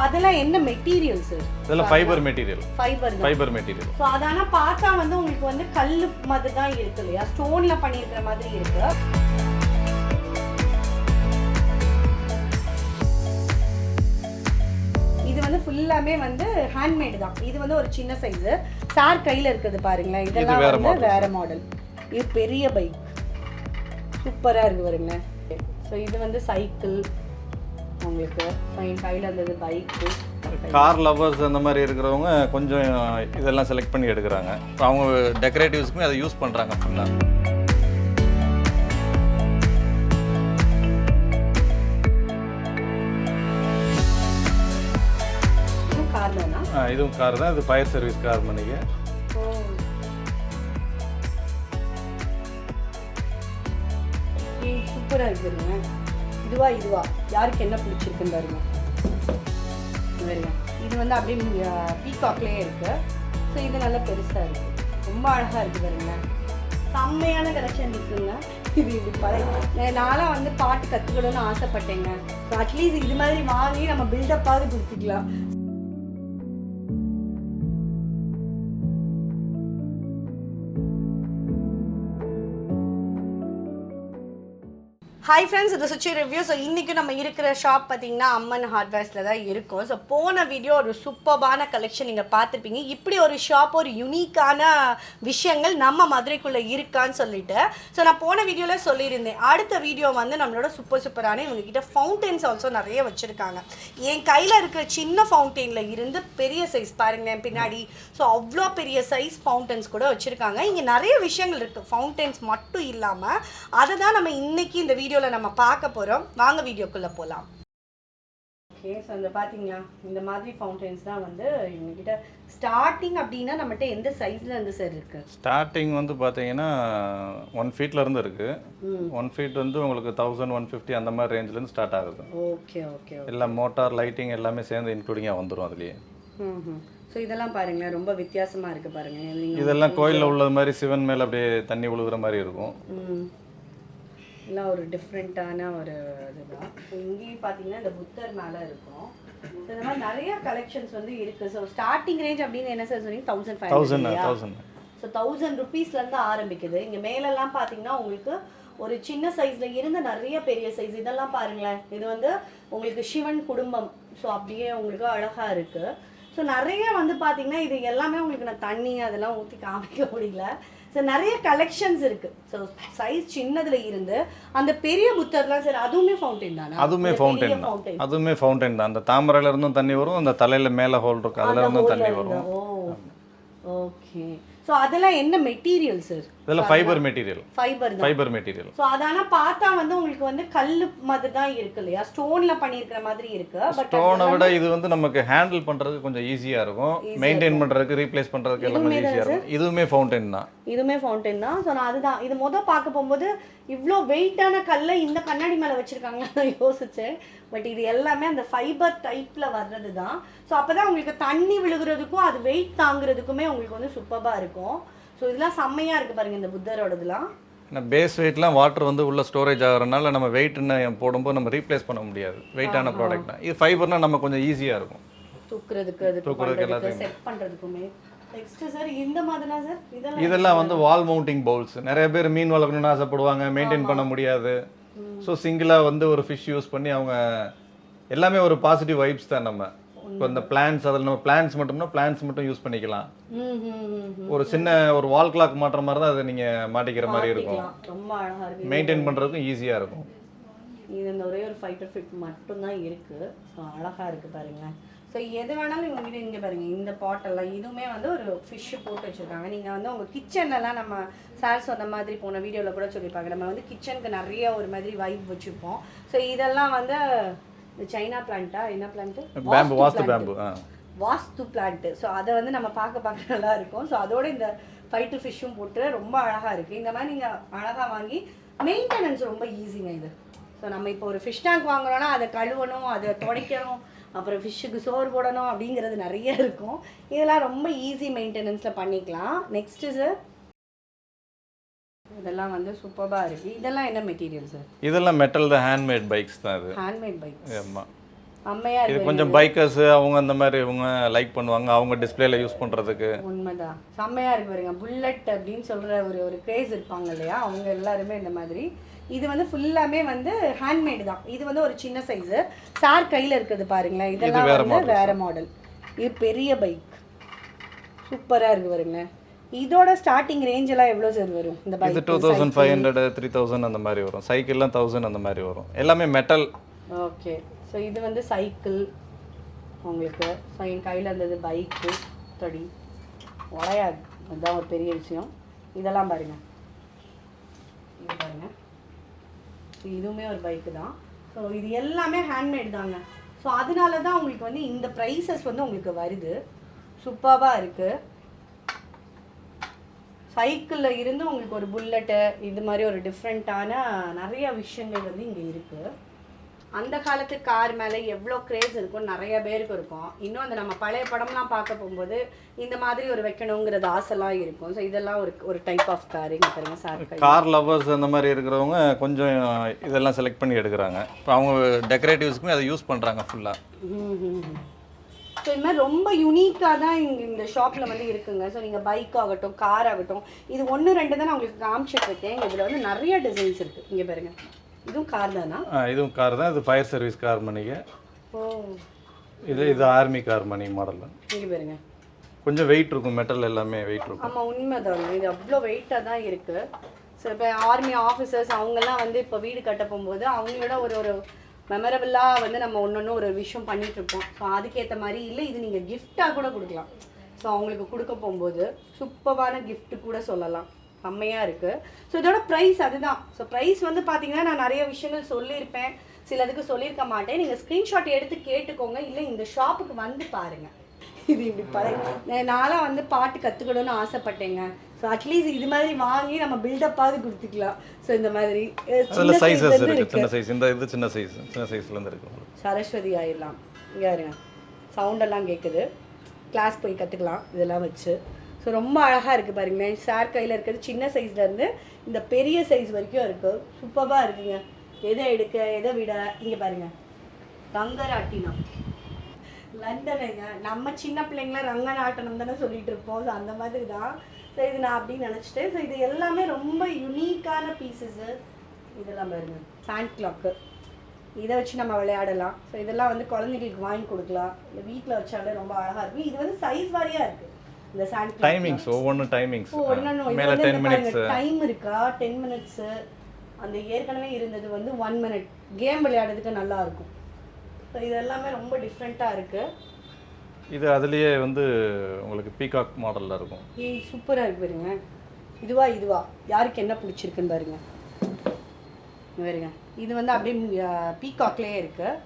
அதெல்லாம் என்ன material sir? இதெல்லாம் fibre material. Fibre material. So அதானா பார்த்தா வந்து உங்களுக்கு வந்து கல்லு மாதிரி தான் இருக்கு இல்லையா? ஸ்டோன்ல பண்ணியிருக்கிற மாதிரி இருக்கு. இது வந்து ஃபுல்லாமே வந்து ஹேண்ட்மேட் தான். இது வந்து ஒரு சின்ன சைஸ். சார் கையில இருக்குது பாருங்களேன். இதெல்லாம் வந்து வேற மாடல். இது பெரிய பைக். சூப்பரா இருக்கு பாருங்களேன். ஸோ இது வந்து சைக்கிள் உங்களுக்கு கையில் இருந்தது பைக்கு. கார் லவர்ஸ் அந்த மாதிரி இருக்கிறவங்க கொஞ்சம் இதெல்லாம் செலக்ட் பண்ணி எடுக்கிறாங்க. அவங்க டெக்கரேட்டிவ்ஸ்க்குமே அதை யூஸ் பண்ணுறாங்க ஃபுல்லாக. இதுவும் கார் தானா? இதுவும் கார் தான். இது ஃபயர் சர்வீஸ் கார் பண்ணிக்க. சூப்பராக இருக்குதுங்க. இதுவா யாருக்கு என்ன பிடிச்சிருக்குன்னு பாருங்க. இது வந்து அப்படியே பீகாக்லேயே இருக்கு. ஸோ இது நல்லா பெருசாக இருக்கு. ரொம்ப அழகாக இருக்குது பாருங்க. செம்மையான கலெக்ஷன் இருக்குங்க. இது இப்படி பழைய நான்லாம் வந்து பாட்டு கற்றுக்கணும்னு ஆசைப்பட்டேங்க. ஸோ அட்லீஸ்ட் இது மாதிரி வாங்கி நம்ம பில்டப்பாவது கொடுத்துக்கலாம். ஹாய் ஃப்ரெண்ட்ஸ், இது சுச்சி ரிவ்யூ. ஸோ இன்றைக்கி நம்ம இருக்கிற ஷாப் பார்த்திங்கன்னா அம்மன் ஹார்ட்வேர்ஸில் தான் இருக்கும். ஸோ போன வீடியோ ஒரு சூப்பர்பான கலெக்ஷன் நீங்கள் பார்த்துருப்பீங்க. இப்படி ஒரு ஷாப், ஒரு யூனிக்கான விஷயங்கள் நம்ம மதுரைக்குள்ளே இருக்கான்னு சொல்லிட்டு ஸோ நான் போன வீடியோவில் சொல்லியிருந்தேன். அடுத்த வீடியோ வந்து நம்மளோட சூப்பரான இவங்ககிட்ட ஃபவுண்டெயின்ஸ் ஆல்சோ நிறைய வச்சுருக்காங்க. என் கையில் இருக்கிற சின்ன ஃபவுண்டெயினில் இருந்து பெரிய சைஸ் பாருங்களேன் பின்னாடி. ஸோ அவ்வளோ பெரிய சைஸ் ஃபவுண்டெயின்ஸ் கூட வச்சுருக்காங்க. இங்கே நிறைய விஷயங்கள் இருக்குது. ஃபவுண்டெயின்ஸ் மட்டும் இல்லாமல் அதை தான் நம்ம இன்றைக்கி இந்த வீடியோ நம்ம பார்க்க போறோம். வாங்க வீடியோக்குள்ள போலாம். ஓகே, சோ இந்த பாத்தீங்களா, இந்த மாதிரி ஃபவுண்டெயின்ஸ் தான் வந்து இவங்க கிட்ட ஸ்டார்டிங். அப்படினா நம்மட்ட எந்த சைஸ்ல இருந்து சார் இருக்கு? ஸ்டார்டிங் வந்து பாத்தீங்கன்னா 1 ஃபீட்ல இருந்து இருக்கு. 1 ஃபீட் வந்து உங்களுக்கு 1150 அந்த மாதிரி ரேஞ்சில இருந்து ஸ்டார்ட் ஆகுது. Okay okay. எல்லாம் மோட்டார் லைட்டிங் எல்லாமே சேர்ந்து இன்க்ளூடிங்கா வந்துரும் அதுலயே. ஸோ இதெல்லாம் பாருங்களேன், ரொம்ப வித்தியாசமா இருக்கு பாருங்க. இதெல்லாம் கோயில்ல உள்ள மாதிரி சிவன் மேல அப்படியே தண்ணி விழுகிற மாதிரி இருக்கும். எல்லாம் ஒரு டிஃப்ரெண்ட்டான ஒரு இதுதான். ஸோ இங்கேயும் பார்த்தீங்கன்னா இந்த புத்தர் மேலே இருக்கும். ஸோ இந்த மாதிரி நிறைய கலெக்ஷன்ஸ் வந்து இருக்குது. ஸோ ஸ்டார்டிங் ரேஞ்ச் அப்படின்னு என்ன சார் சொன்னீங்க? 1500. ஸோ 1000 ருபீஸ்லேருந்து ஆரம்பிக்குது. இங்கே மேலெல்லாம் பார்த்தீங்கன்னா உங்களுக்கு ஒரு சின்ன சைஸில் இருந்து நிறைய பெரிய சைஸ். இதெல்லாம் பாருங்களேன், இது வந்து உங்களுக்கு சிவன் குடும்பம். ஸோ அப்படியே உங்களுக்கு அழகாக இருக்குது. ஸோ நிறைய வந்து பார்த்தீங்கன்னா இது எல்லாமே உங்களுக்கு நான் தண்ணி அதெல்லாம் ஊற்றி காமிக்க முடியல. ஸோ நிறைய கலெக்ஷன்ஸ் இருக்கு. ஸோ சைஸ் சின்னதுல இருந்து அந்த பெரிய புத்தர்லாம் சார் அதுவுமே ஃபவுண்டைன் தானே? அதுவுமே ஃபவுண்டைன் தான். அதுவுமே ஃபவுண்டைன் தான். அந்த தாமரையில இருந்தும் தண்ணி வரும், அந்த தலையில மேலே ஹோல் இருக்கு அதுல இருந்தும் தண்ணி வரும். ஓகே. ஸோ அதெல்லாம் என்ன மெட்டீரியல் சார்? இதெல்லாம் fibre material. Fibre material. So அதானா பார்த்தா வந்து உங்களுக்கு வந்து கல்லு மாதிரி தான் இருக்கு இல்லையா? ஸ்டோன்ல பண்ணியிருக்கிற மாதிரி இருக்கு. பட் ஸ்டோனை விட இது வந்து நமக்கு ஹேண்டில் பண்றதுக்கு கொஞ்சம் ஈஸியா இருக்கும். மெயின்டைன் பண்றதுக்கு, ரீப்ளேஸ் பண்றதுக்கு எல்லாமே ஈஸியா இருக்கும். இதுவுமே ஃபவுண்டைன் தான். ஸோ நான் அதுதான் இது பார்க்க போகும்போது இவ்வளோ வெயிட்டான கல்லை இந்த கண்ணாடி மேலே வச்சிருக்காங்கன்னு நான் யோசிச்சேன். பட் இது எல்லாமே அந்த ஃபைபர் டைப்ல வர்றது தான். ஸோ அப்போதான் உங்களுக்கு தண்ணி விழுகிறதுக்கும் அது வெயிட் தாங்குறதுக்குமே உங்களுக்கு வந்து சூப்பராக இருக்கும். ஸோ இதெல்லாம் செம்மையாக இருக்குது பாருங்கள் இந்த புத்தரோடதுலாம். பேஸ் வெயிட்லாம் வாட்டர் வந்து உள்ள ஸ்டோரேஜ் ஆகிறதுனால நம்ம வெயிட்னு போடும்போது நம்ம ரீப்ளேஸ் பண்ண முடியாது. வெயிட்டான ப்ராடக்ட் தான் இது. ஃபைபர்னா நம்ம கொஞ்சம் ஈஸியாக இருக்கும் தூக்குறதுக்கு, செட் பண்ணுறதுக்குமே. நெக்ஸ்ட் சார் இந்த மாதிரினா சார் இதெல்லாம் வந்து வால் மவுண்டிங் பவுல்ஸ். நிறைய பேர் மீன் வளர்க்கணும்னு ஆசைப்படுவாங்க, மெயின்டைன் பண்ண முடியாது. ஸோ சிங்கிளாக வந்து ஒரு ஃபிஷ் யூஸ் பண்ணி அவங்க எல்லாமே ஒரு பாசிட்டிவ் வைப்ஸ் தான். நம்ம இப்போ இந்த பிளான்ஸ், அதில் நம்ம பிளான்ஸ் மட்டும் யூஸ் பண்ணிக்கலாம். ஒரு சின்ன ஒரு வால் கிளாக் மாட்டுற மாதிரி தான் அதை நீங்கள் மாட்டிக்கிற மாதிரி இருக்கும். ரொம்ப அழகாக இருக்கு. மெயின்டைன் பண்ணுறதுக்கும் ஈஸியாக இருக்கும். இது இந்த ஒரே ஒரு ஃபைட்டர் ஃபிட் மட்டும்தான் இருக்குது. ஸோ அழகாக இருக்குது பாருங்களேன். ஸோ எது வேணாலும் இவங்க கிட்ட இங்கே பாருங்கள், இந்த பாட்டெல்லாம் இதுவுமே வந்து ஒரு ஃபிஷ்ஷு போட்டு வச்சுருக்காங்க. நீங்கள் வந்து உங்கள் கிச்சன்லலாம் நம்ம சார் சொன்ன மாதிரி போன வீடியோவில் கூட சொல்லியிருப்பாங்க, நம்ம வந்து கிச்சனுக்கு நிறைய ஒரு மாதிரி வைப் வச்சுருப்போம். ஸோ இதெல்லாம் வந்து இந்த சைனா பிளான்ட்டா என்ன பிளான்ட்டு? வாஸ்து பிளான்ட்டு. ஸோ அதை வந்து நம்ம பார்க்க நல்லா இருக்கும். ஸோ அதோட இந்த ஃபைட்டர் ஃபிஷ்ஷும் போட்டு ரொம்ப அழகாக இருக்குது. இந்த மாதிரி நீங்கள் அழகாக வாங்கி மெயின்டெனன்ஸ் ரொம்ப ஈஸிங்க இது. ஸோ நம்ம இப்போ ஒரு ஃபிஷ் டேங்க் வாங்குறோன்னா அதை கழுவணும், அதை துடைக்கணும், அப்புறம் ஃபிஷ்ஷுக்கு சோறு போடணும் அப்படிங்கிறது நிறைய இருக்கும். இதெல்லாம் ரொம்ப ஈஸி மெயின்டெனன்ஸில் பண்ணிக்கலாம். நெக்ஸ்ட்டு சார் இதெல்லாம் வந்து சூப்பராக இருக்குது. இதெல்லாம் என்ன மெட்டீரியல் சார்? இதெல்லாம் மெட்டல் தான். ஹேண்ட்மேட் பைக்ஸ் தான். இது ஹேண்ட்மேட் பைக்ஸ். ஆமாம். அம்மையா இது இருக்கு. கொஞ்சம் பைக்கர்ஸ் அவங்க அந்த மாதிரி இவங்க லைக் பண்ணுவாங்க, அவங்க டிஸ்பிளேல யூஸ் பண்றதுக்கு. உண்மைதான், செம்மையா இருக்கு பாருங்க. புல்லட் அப்படின்னு சொல்ற ஒரு கிரேஸ் இருப்பாங்க இல்லையா, அவங்க எல்லாருமே இந்த மாதிரி. இது வந்து ஃபுல்லாமே வந்து ஹேண்ட்மேடு தான். இது வந்து ஒரு சின்ன சைஸு. சார் கையில் இருக்குது பாருங்களேன். இதெல்லாம் வந்து வேற மாடல். இது பெரிய பைக், சூப்பராக இருக்குது பாருங்களேன். இதோட ஸ்டார்டிங் ரேஞ்ச் எல்லாம் எவ்வளோ சார் வரும் இந்த பைக்? இது 2500 3000 அந்த மாதிரி வரும். சைக்கிள்லாம் 1000 அந்த மாதிரி வரும். எல்லாமே மெட்டல். ஓகே. ஸோ இது வந்து சைக்கிள் உங்களுக்கு. ஸோ என் கையில் இருந்தது பைக்கு, தடி உடையாது, அதுதான் ஒரு பெரிய விஷயம். இதெல்லாம் பாருங்கள், இது பாருங்கள், இதுவுமே ஒரு பைக்கு தான். ஸோ இது எல்லாமே ஹேண்ட்மேட் தாங்க. ஸோ அதனால தான் உங்களுக்கு வந்து இந்த ப்ரைஸஸ் வந்து உங்களுக்கு வருது. சூப்பராக இருக்குது. சைக்கிளில் இருந்து உங்களுக்கு ஒரு புல்லட்டு, இது மாதிரி ஒரு டிஃப்ரெண்ட்டான நிறைய விஷயங்கள் வந்து இங்கே இருக்குது. அந்த காலத்து கார் மேலே எவ்வளோ க்ரேஸ் இருக்கும் நிறைய பேருக்கு இருக்கும். இன்னும் அந்த நம்ம பழைய படம்லாம் பார்க்க போகும்போது இந்த மாதிரி ஒரு வைக்கணுங்கிறது ஆசைலாம் இருக்கும். ஸோ இதெல்லாம் ஒரு டைப் ஆஃப் கார். இங்கே பாருங்க சார், கார் லவர்ஸ் அந்த மாதிரி இருக்கிறவங்க கொஞ்சம் இதெல்லாம் செலக்ட் பண்ணி எடுக்கிறாங்க. இப்போ அவங்க டெக்கரேட்டிவ்ஸ்க்குமே அதை யூஸ் பண்ணுறாங்க ஃபுல்லாக. ஸோ இது மாதிரி ரொம்ப யூனிக்காக தான் இந்த ஷாப்பில் வந்து இருக்குங்க. ஸோ நீங்கள் பைக் ஆகட்டும், கார் ஆகட்டும், இது 1 2 தான் நான் உங்களுக்கு காமிச்சிட்ருக்கேன். இதில் வந்து நிறைய டிசைன்ஸ் இருக்குது. இங்கே பாருங்க, இதுவும் கார் தானா? இதுவும் கார் தான். இது ஃபயர் சர்வீஸ் கார் மணிங்க. ஓ, இது ஆர்மி கார் மணி மாடல். இங்கே பாருங்க, கொஞ்சம் வெயிட் இருக்கும், மெட்டல் எல்லாமே வெயிட் இருக்கும். ஆமாம், உண்மைதான். இது அவ்வளோ வெயிட்டாக தான் இருக்குது. ஸோ இப்போ ஆர்மி ஆஃபீஸர்ஸ் அவங்கெல்லாம் வந்து இப்போ வீடு கட்ட போகும்போது அவங்களோட ஒரு மெமரபிளாக வந்து நம்ம ஒன்று ஒரு விஷயம் பண்ணிகிட்ருப்போம். ஸோ அதுக்கேற்ற மாதிரி இல்லை, இது நீங்கள் கிஃப்டாக கூட கொடுக்கலாம். ஸோ அவங்களுக்கு கொடுக்க போகும்போது சூப்பரான கிஃப்ட்டு கூட சொல்லலாம். செம்மையாக இருக்குது. ஸோ இதோட ப்ரைஸ் அதுதான். ஸோ ப்ரைஸ் வந்து பார்த்தீங்கன்னா நான் நிறைய விஷயங்கள் சொல்லியிருப்பேன், சிலதுக்கு சொல்லியிருக்க மாட்டேன். நீங்கள் ஸ்க்ரீன்ஷாட் எடுத்து கேட்டுக்கோங்க, இல்லை இந்த ஷாப்புக்கு வந்து பாருங்கள். இது இப்படி நான்லாம் வந்து பாட்டு கற்றுக்கணும்னு ஆசைப்பட்டேங்க. ஸோ அட்லீஸ்ட் இது மாதிரி வாங்கி நம்ம பில்டப்பாவது கொடுத்துக்கலாம். ஸோ இந்த மாதிரி சைஸஸ் இருக்குது. சின்ன சைஸ், இந்த இது சின்ன சைஸ்லேருந்து இருக்குது. சரஸ்வதி ஆயிடலாம். இங்கே இருங்க, சவுண்டெல்லாம் கேட்குது. கிளாஸ் போய் கற்றுக்கலாம் இதெல்லாம் வச்சு. ஸோ ரொம்ப அழகாக இருக்குது பாருங்களேன். சார் கையில் இருக்கிறது சின்ன சைஸ்லேருந்து இந்த பெரிய சைஸ் வரைக்கும் இருக்குது. சூப்பராக இருக்குங்க. எதை எடுக்க எதை விட இங்கே பாருங்கள், ரங்கராட்டினம் லண்டனுங்க. நம்ம சின்ன பிள்ளைங்களாம் ரங்கநாட்டனம் தானே சொல்லிட்டு இருப்போம். ஸோ அந்த மாதிரி தான். ஸோ இது நான் அப்படின்னு நினச்சிட்டேன். ஸோ இது எல்லாமே ரொம்ப யூனிக்கான பீசஸ்ஸு. இதெல்லாம் பாருங்க, சாண்ட் கிளாக்கு, இதை வச்சு நம்ம விளையாடலாம். ஸோ இதெல்லாம் வந்து குழந்தைங்களுக்கு வாங்கி கொடுக்கலாம், இல்லை வீட்டில் வச்சாலே ரொம்ப அழகாக இருக்கும். இது வந்து சைஸ் வாரியாக இருக்குது. இந்த சாண்ட் கிளாக் டைமிங்ஸ் ஒவ்வொன்று டைமிங்ஸ் மேலே 10 மினிட்ஸ் டைம் இருக்கா, 10 மினிட்ஸு. அந்த ஏற்கனவே இருந்தது வந்து 1 மினிட். கேம் விளையாடுறதுக்கு நல்லா இருக்கும். ஸோ இது எல்லாமே ரொம்ப டிஃப்ரெண்ட்டாக இருக்குது. இது அதுலேயே வந்து உங்களுக்கு பீகாக் மாடலில் இருக்கும். சூப்பராக இருக்கு பாருங்க. இதுவா யாருக்கு என்ன பிடிச்சிருக்குன்னு பாருங்க. பாருங்க, இது வந்து அப்படியே பீகாக்லேயே இருக்குது.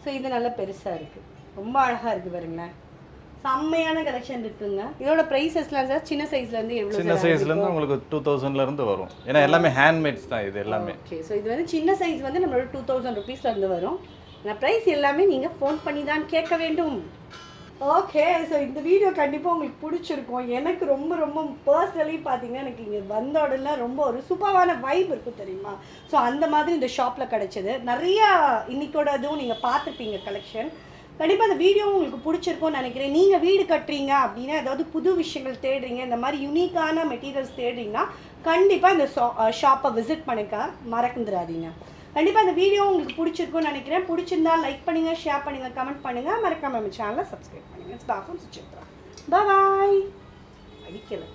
ஸோ இது நல்லா பெருசாக இருக்குது, ரொம்ப அழகாக இருக்குது பாருங்களேன். செம்மையான கலெக்ஷன் இருக்குங்க. இதோட ப்ரைஸஸ்லாம் சார் சின்ன சைஸ்லேருந்து எவ்வளோ? சின்ன சைஸ்லேருந்து உங்களுக்கு 2000லேருந்து வரும். ஏன்னா எல்லாமே ஹேண்ட்மேட்ஸ் தான் இது எல்லாமே. ஓகே. ஸோ இது வந்து சின்ன சைஸ் வந்து நம்மளோட 2000 ருபீஸ்லேருந்து வரும். இந்த ப்ரைஸ் எல்லாமே நீங்கள் ஃபோன் பண்ணி தான் கேட்க வேண்டும். ஓகே. ஸோ இந்த வீடியோ கண்டிப்பாக உங்களுக்கு பிடிச்சிருக்கும். எனக்கு ரொம்ப ரொம்ப பர்சனலி பார்த்தீங்கன்னா எனக்கு இங்கே வந்த உடனே ரொம்ப ஒரு சூப்பரான வைப் இருக்கும் தெரியுமா. ஸோ அந்த மாதிரி இந்த ஷாப்பில் கிடச்சிது. நிறையா இன்னைக்கோட இதுவும் நீங்கள் பார்த்துருப்பீங்க கலெக்ஷன். கண்டிப்பாக அந்த வீடியோ உங்களுக்கு பிடிச்சிருக்கும்னு நினைக்கிறேன். நீங்கள் வீடு கட்டுறீங்க அப்படின்னா, ஏதாவது புது விஷயங்கள் தேடுறீங்க, இந்த மாதிரி யூனிக்கான மெட்டீரியல்ஸ் தேடுறீங்கன்னா கண்டிப்பாக இந்த ஷாப்பை விசிட் பண்ணிக்க மறந்துடாதீங்க. கண்டிப்பாக இந்த வீடியோ உங்களுக்கு பிடிச்சிருக்கும்னு நினைக்கிறேன். பிடிச்சிருந்தா லைக் பண்ணுங்கள், ஷேர் பண்ணுங்கள், கமெண்ட் பண்ணுங்கள். மறக்காம நம்ம சேனலை சப்ஸ்கிரைப் பண்ணுங்கள். It's bye from Suchi. Bye. அடிக்கலை.